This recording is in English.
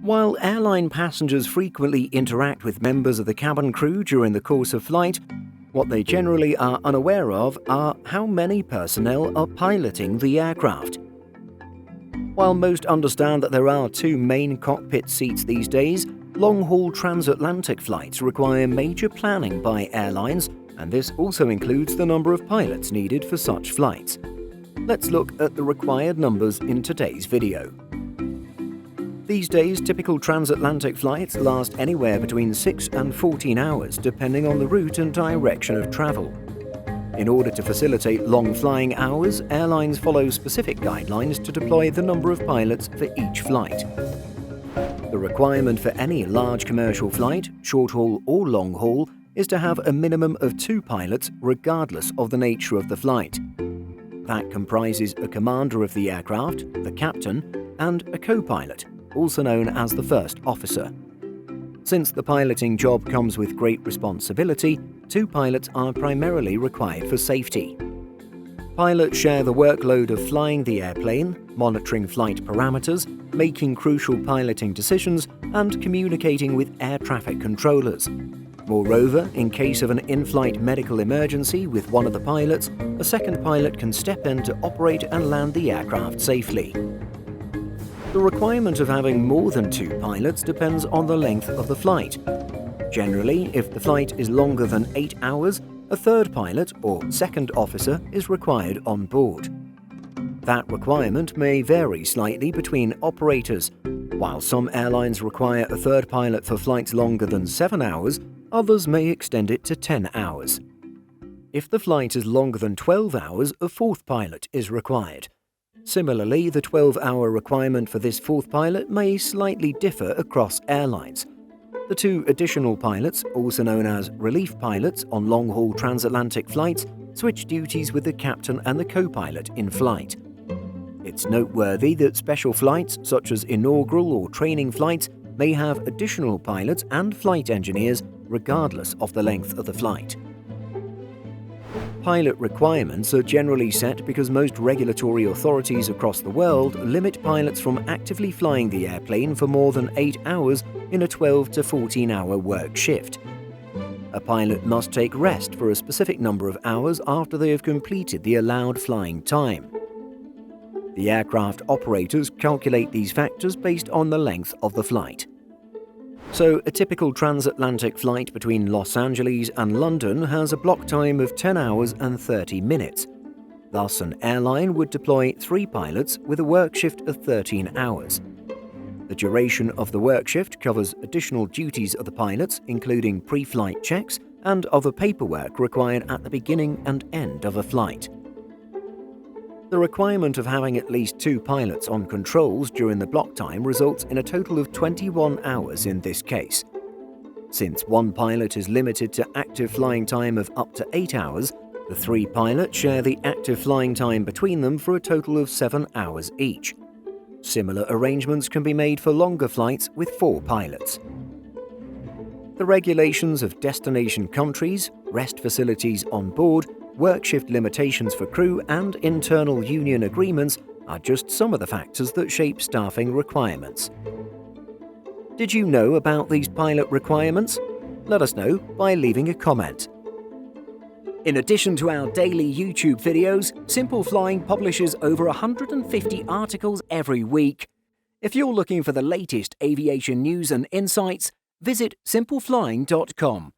While airline passengers frequently interact with members of the cabin crew during the course of flight, what they generally are unaware of are how many personnel are piloting the aircraft. While most understand that there are two main cockpit seats these days, long-haul transatlantic flights require major planning by airlines, and this also includes the number of pilots needed for such flights. Let's look at the required numbers in today's video. These days, typical transatlantic flights last anywhere between 6 and 14 hours, depending on the route and direction of travel. In order to facilitate long flying hours, airlines follow specific guidelines to deploy the number of pilots for each flight. The requirement for any large commercial flight, short-haul or long-haul, is to have a minimum of 2 pilots regardless of the nature of the flight. That comprises a commander of the aircraft, the captain, and a co-pilot, also known as the first officer. Since the piloting job comes with great responsibility, 2 pilots are primarily required for safety. Pilots share the workload of flying the airplane, monitoring flight parameters, making crucial piloting decisions, and communicating with air traffic controllers. Moreover, in case of an in-flight medical emergency with one of the pilots, a second pilot can step in to operate and land the aircraft safely. The requirement of having more than 2 pilots depends on the length of the flight. Generally, if the flight is longer than 8 hours, a third pilot or second officer is required on board. That requirement may vary slightly between operators. While some airlines require a third pilot for flights longer than 7 hours, others may extend it to 10 hours. If the flight is longer than 12 hours, a fourth pilot is required. Similarly, the 12-hour requirement for this fourth pilot may slightly differ across airlines. The 2 additional pilots, also known as relief pilots on long-haul transatlantic flights, switch duties with the captain and the co-pilot in flight. It's noteworthy that special flights, such as inaugural or training flights, may have additional pilots and flight engineers regardless of the length of the flight. Pilot requirements are generally set because most regulatory authorities across the world limit pilots from actively flying the airplane for more than 8 hours in a 12 to 14-hour work shift. A pilot must take rest for a specific number of hours after they have completed the allowed flying time. The aircraft operators calculate these factors based on the length of the flight. So, a typical transatlantic flight between Los Angeles and London has a block time of 10 hours and 30 minutes. Thus, an airline would deploy 3 pilots with a work shift of 13 hours. The duration of the work shift covers additional duties of the pilots, including pre-flight checks and other paperwork required at the beginning and end of a flight. The requirement of having at least 2 pilots on controls during the block time results in a total of 21 hours in this case. Since 1 pilot is limited to active flying time of up to 8 hours, the 3 pilots share the active flying time between them for a total of 7 hours each. Similar arrangements can be made for longer flights with 4 pilots. The regulations of destination countries, rest facilities on board, work shift limitations for crew, and internal union agreements are just some of the factors that shape staffing requirements. Did you know about these pilot requirements? Let us know by leaving a comment. In addition to our daily YouTube videos, Simple Flying publishes over 150 articles every week. If you're looking for the latest aviation news and insights, visit simpleflying.com.